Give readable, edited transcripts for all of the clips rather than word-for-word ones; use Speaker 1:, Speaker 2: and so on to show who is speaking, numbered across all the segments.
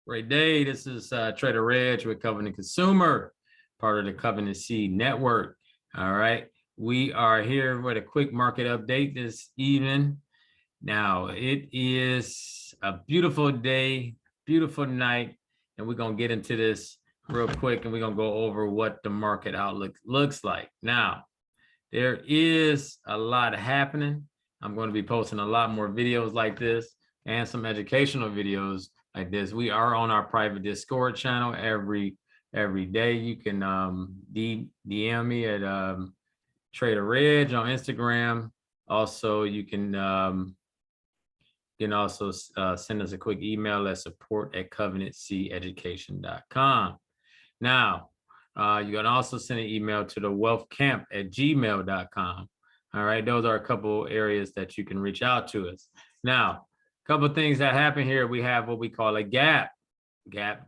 Speaker 1: Great day. This is Trader Reg with Covenant Consumer, part of the Covenant Seed Network. All right. We are here with a quick market update this evening. Now, it is a beautiful day, beautiful night, and we're going to get into this real quick, and we're going to go over what the market outlook looks like. Now, there is a lot happening. I'm going to be posting a lot more videos like this and some educational videos like this. We are on our private Discord channel every day. You can DM me at Trader Reg on Instagram. Also, you can also send us a quick email at support@covenantseededucation.com. Now, you can also send an email to the wealthcamp@gmail.com. All right, those are a couple areas that you can reach out to us. Now, a couple of things that happen here. We have what we call a gap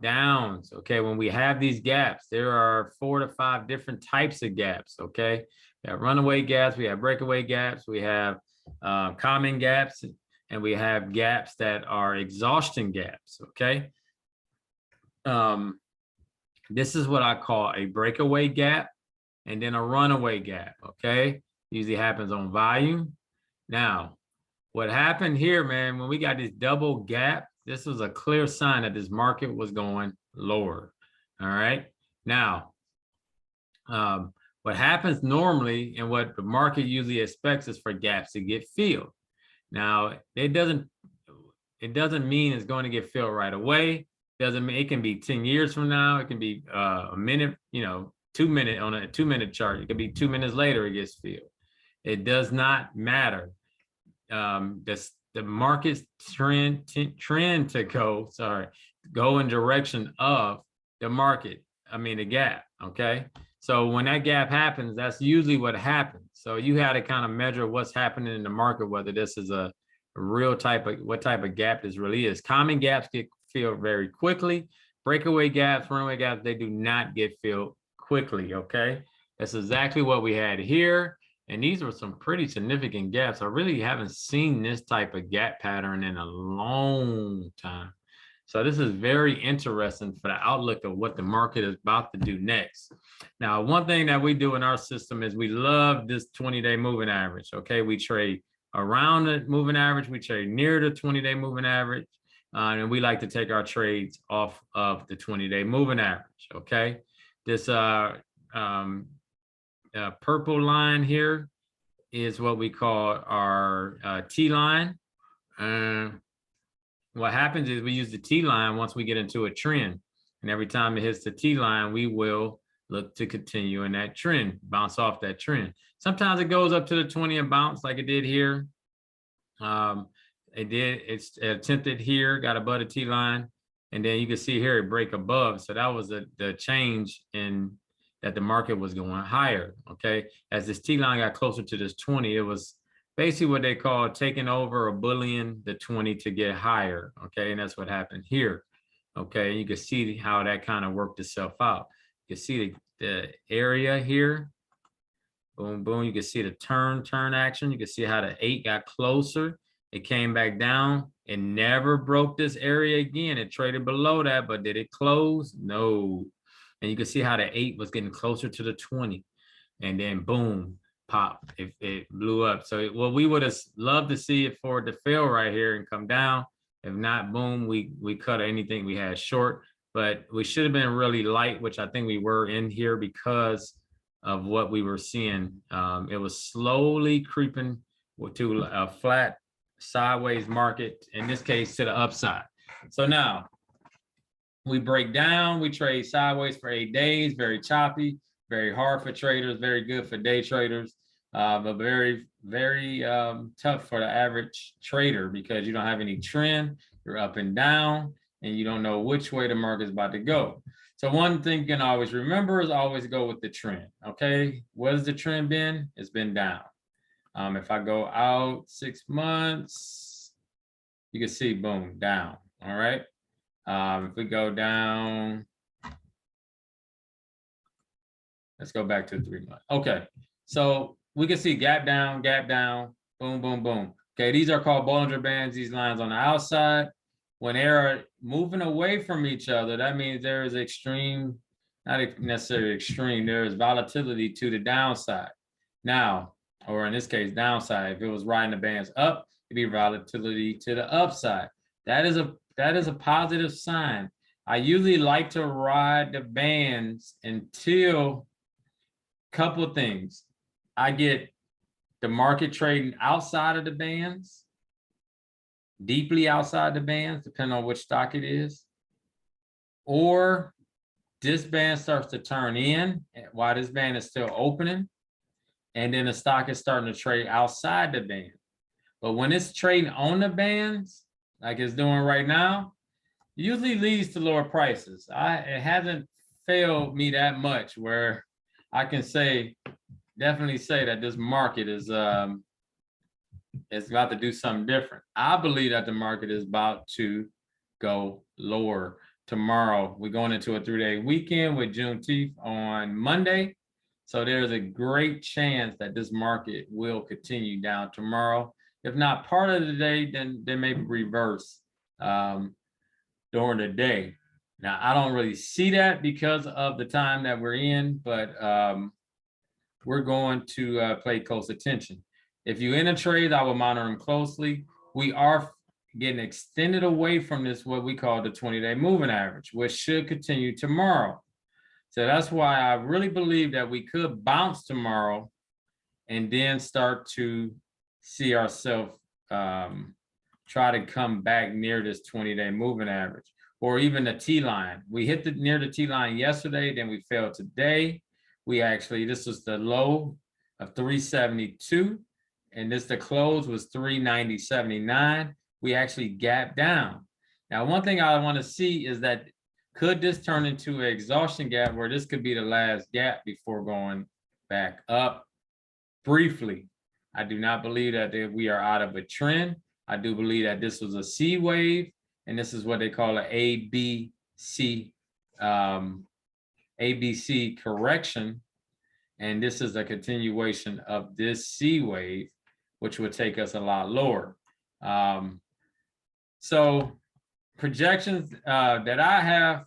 Speaker 1: downs. Okay, when we have these gaps, there are 4 to 5 different types of gaps. Okay, we have runaway gaps, we have breakaway gaps, we have common gaps, and we have gaps that are exhaustion gaps. Okay. This is what I call a breakaway gap and then a runaway gap, okay? Usually happens on volume. Now, what happened here, man, when we got this double gap, this was a clear sign that this market was going lower, all right? Now, what happens normally and what the market usually expects is for gaps to get filled. Now, it doesn't mean it's going to get filled right away. Doesn't mean it can be 10 years from now. It can be a minute, 2 minute on a 2-minute chart. It can be 2 minutes later it gets filled. It does not matter. The market's trend to go in direction of the market. I mean the gap. Okay. So when that gap happens, that's usually what happens. So you had to kind of measure what's happening in the market, whether this is a real what type of gap this really is. Common gaps get filled very quickly. Breakaway gaps, runaway gaps, they do not get filled quickly. Okay, that's exactly what we had here. And these were some pretty significant gaps. I really haven't seen this type of gap pattern in a long time. So this is very interesting for the outlook of what the market is about to do next. Now, one thing that we do in our system is we love this 20-day moving average. Okay, we trade around the moving average, we trade near the 20-day moving average, and we like to take our trades off of the 20-day moving average. Okay, this purple line here is what we call our T line. What happens is we use the T line once we get into a trend, and every time it hits the T line, we will look to continue in that trend, bounce off that trend. Sometimes it goes up to the 20 and bounce like it did here. It's attempted here, got above the T line, and then you can see here it break above. So that was the change in that the market was going higher. Okay, as this T line got closer to this 20, it was basically what they call taking over or bullying the 20 to get higher. Okay, and that's what happened here. Okay, you can see how that kind of worked itself out. You can see the area here. Boom, boom. You can see the turn action. You can see how the 8 got closer. It came back down. It never broke this area again. It traded below that, but did it close? No. And you can see how the 8 was getting closer to the 20. And then boom, pop. It blew up. So what we would have loved to see it for it to fail right here and come down. If not, boom, we cut anything we had short. But we should have been really light, which I think we were in here because of what we were seeing. It was slowly creeping to a flat sideways market, in this case to the upside. So now we break down, we trade sideways for 8 days, very choppy, very hard for traders, very good for day traders, but very, very tough for the average trader because you don't have any trend, you're up and down, and you don't know which way the market is about to go. So one thing you can always remember is always go with the trend. Okay, what has the trend been? It's been down. If I go out 6 months, you can see, boom, down. All right. If we go down, let's go back to 3 months. Okay, so we can see gap down, boom, boom, boom. Okay, these are called Bollinger Bands, these lines on the outside. when they're moving away from each other, that means there is extreme, not necessarily extreme, there is volatility to the downside. Now, or in this case, downside, if it was riding the bands up, it'd be volatility to the upside. That is a positive sign. I usually like to ride the bands until couple of things. I get the market trading outside of the bands, deeply outside the bands, depending on which stock it is, or this band starts to turn in while this band is still opening, and then the stock is starting to trade outside the band. But when it's trading on the bands, like it's doing right now, usually leads to lower prices. It hasn't failed me that much where I can definitely say that this market is about to do something different. I believe that the market is about to go lower tomorrow. We're going into a 3-day weekend with Juneteenth on Monday. So there's a great chance that this market will continue down tomorrow. If not part of the day, then maybe reverse during the day. Now, I don't really see that because of the time that we're in, but we're going to pay close attention. If you're in a trade, I will monitor them closely. We are getting extended away from this, what we call the 20-day moving average, which should continue tomorrow. So that's why I really believe that we could bounce tomorrow and then start to see ourselves try to come back near this 20-day moving average, or even the T line. We hit near the T line yesterday, then we failed today. This was the low of 372, and the close was 390.79. We actually gapped down. Now, one thing I want to see is that could this turn into an exhaustion gap where this could be the last gap before going back up? Briefly, I do not believe that we are out of a trend. I do believe that this was a C wave, and this is what they call an ABC correction. And this is a continuation of this C wave, which would take us a lot lower. So projections that I have,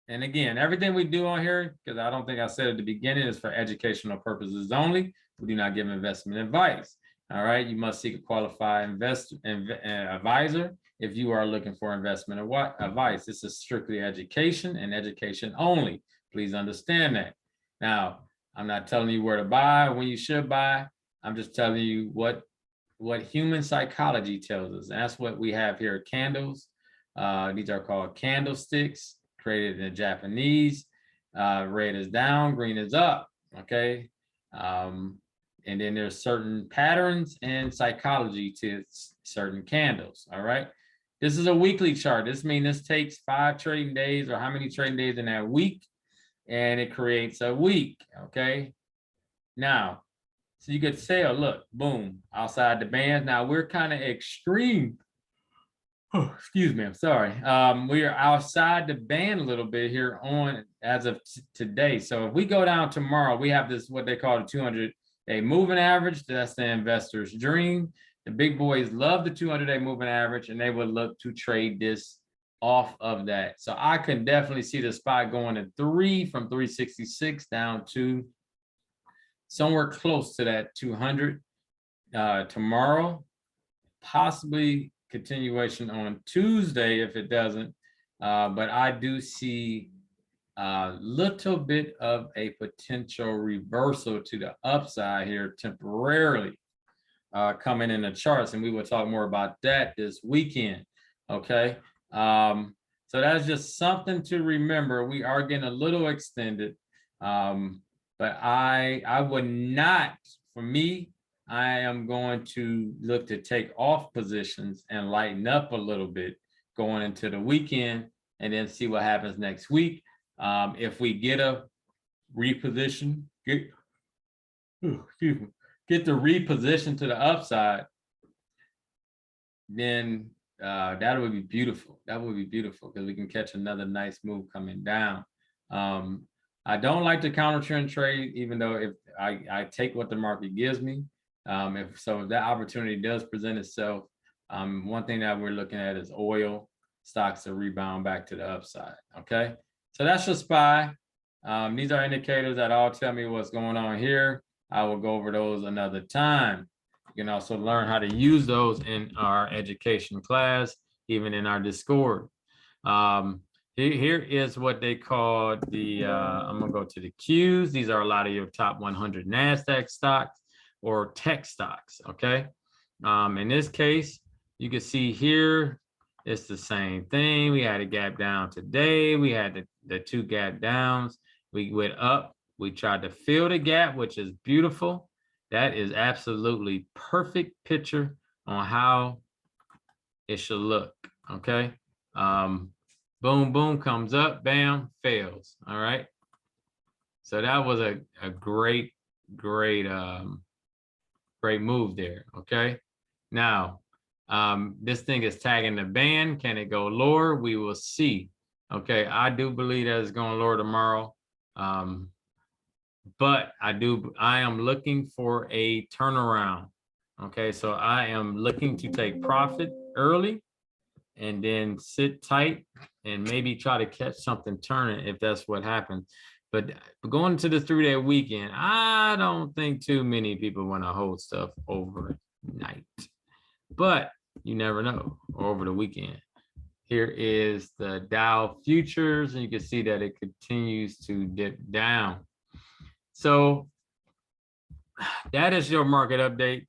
Speaker 1: and again, everything we do on here, because I don't think I said at the beginning, is for educational purposes only. We do not give investment advice. All right, you must seek a qualified advisor if you are looking for investment advice. This is strictly education and education only. Please understand that. Now, I'm not telling you where to buy, when you should buy. I'm just telling you what human psychology tells us. That's what we have here, candles. These are called candlesticks, created in Japanese. Red is down, green is up, okay? And then there's certain patterns and psychology to certain candles, all right? This is a weekly chart. This means this takes 5 trading days, or how many trading days in that week, and it creates a week, okay? Now, so you could say, oh, look, boom, outside the band. Now we're kind of extreme. Oh, excuse me, I'm sorry. We are outside the band a little bit here on as of today. So if we go down tomorrow, we have this, what they call the 200-day moving average. That's the investor's dream. The big boys love the 200-day moving average, and they would look to trade this off of that. So I can definitely see the spot going to 3 from 366 down to somewhere close to that 200 tomorrow, possibly continuation on Tuesday if it doesn't. But I do see a little bit of a potential reversal to the upside here temporarily coming in the charts, and we will talk more about that this weekend. Okay. So that's just something to remember. We are getting a little extended, but I would not, for me, I am going to look to take off positions and lighten up a little bit going into the weekend, and then see what happens next week. If we get a reposition, get the reposition to the upside, then that would be beautiful. That would be beautiful because we can catch another nice move coming down. I don't like to counter trend trade, even though if I take what the market gives me. If that opportunity does present itself, one thing that we're looking at is oil. stocks to rebound back to the upside. Okay, so that's your SPY. These are indicators that all tell me what's going on here. I will go over those another time. You can also learn how to use those in our education class, even in our Discord. Here is what they call the, I'm gonna go to the Qs. These are a lot of your top 100 NASDAQ stocks or tech stocks, okay? In this case, you can see here, it's the same thing. We had a gap down today. We had the two gap downs. We went up. We tried to fill the gap, which is beautiful. That is absolutely perfect picture on how it should look, okay? Boom, boom, comes up, bam, fails, all right? So that was a great, great move there, okay? Now, this thing is tagging the band. Can it go lower? We will see. Okay, I do believe that it's going lower tomorrow. But I am looking for a turnaround. Okay, so I am looking to take profit early and then sit tight and maybe try to catch something turning if that's what happens. But going to the 3-day weekend, I don't think too many people want to hold stuff overnight. But you never know, over the weekend. Here is the Dow futures, and you can see that it continues to dip down. So that is your market update.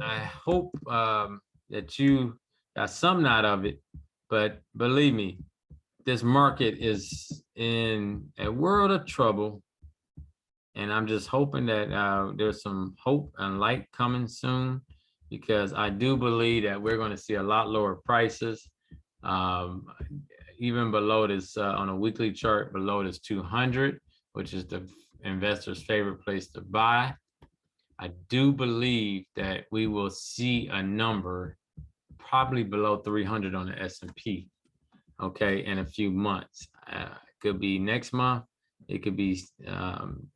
Speaker 1: I hope that you got something out of it, but believe me, this market is in a world of trouble. And I'm just hoping that there's some hope and light coming soon, because I do believe that we're going to see a lot lower prices, even below this on a weekly chart, below this 200, which is the investor's favorite place to buy. I do believe that we will see a number probably below 300 on the S&P, okay, in a few months. It could be next month. It could be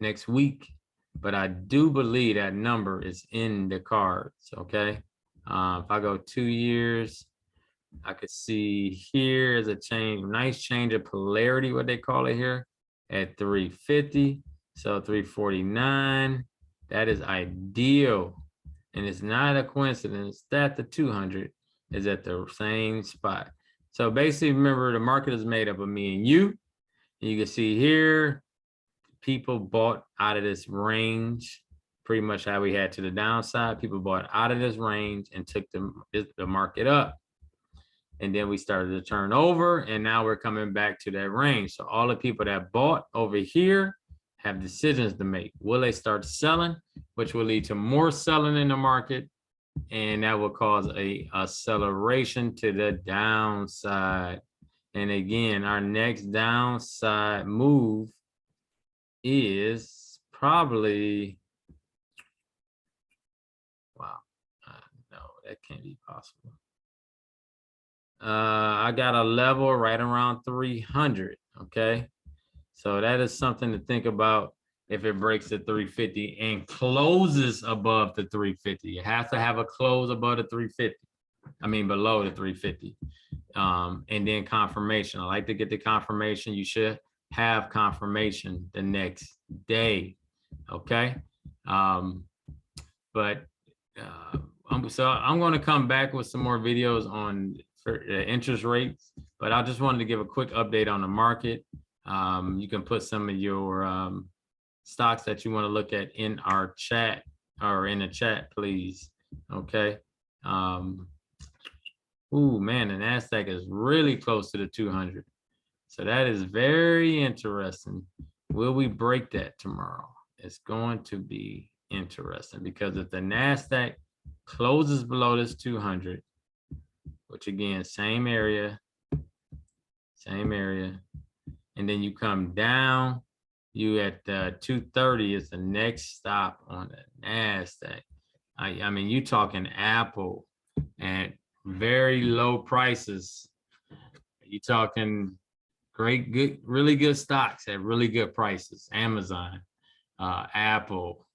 Speaker 1: next week, but I do believe that number is in the cards, okay? If I go 2 years, I could see here is a change, nice change of polarity, what they call it here, at 350, so 349. That is ideal, and it's not a coincidence that the 200 is at the same spot. So basically, remember, the market is made up of me and you. You can see here, people bought out of this range, pretty much how we had to the downside. People bought out of this range and took the market up. And then we started to turn over, and now we're coming back to that range. So all the people that bought over here have decisions to make. Will they start selling, which will lead to more selling in the market, and that will cause a acceleration to the downside. And again, our next downside move is probably, wow, no, that can't be possible. I got a level right around 300, okay? So that is something to think about if it breaks the 350 and closes above the 350. It has to have a close above the 350. I mean, below the 350. And then confirmation. I like to get the confirmation. You should have confirmation the next day, okay? So I'm going to come back with some more videos on interest rates, but I just wanted to give a quick update on the market. You can put some of your stocks that you want to look at in our chat, or in the chat, please. Okay. Ooh, man, the NASDAQ is really close to the 200. So that is very interesting. Will we break that tomorrow? It's going to be interesting, because if the NASDAQ closes below this 200, which again, same area, and then you come down, you at 230 is the next stop on the NASDAQ. I mean, you talking Apple at very low prices. You talking great, good, really good stocks at really good prices. Amazon, Apple,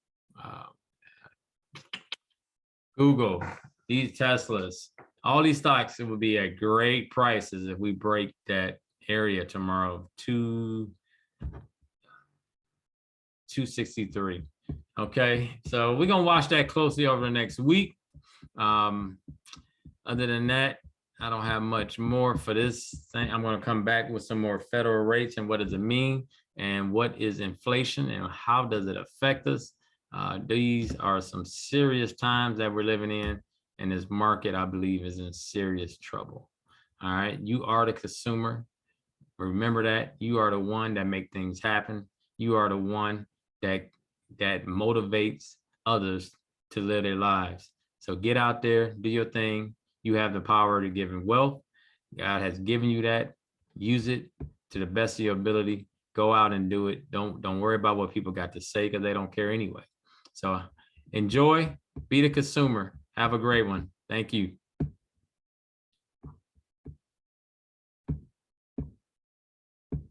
Speaker 1: Google, these Teslas, all these stocks, it would be at great prices if we break that area tomorrow, 263. Okay, so we're gonna watch that closely over the next week. Other than that, I don't have much more for this thing. I'm gonna come back with some more federal rates and what does it mean, and what is inflation and how does it affect us. These are some serious times that we're living in, and this market, I believe, is in serious trouble. All right, you are the consumer. Remember that you are the one that make things happen. You are the one that motivates others to live their lives. So get out there, do your thing. You have the power to give in wealth. God has given you that. Use it to the best of your ability. Go out and do it. Don't worry about what people got to say, because they don't care anyway. So enjoy, be the consumer. Have a great one. Thank you.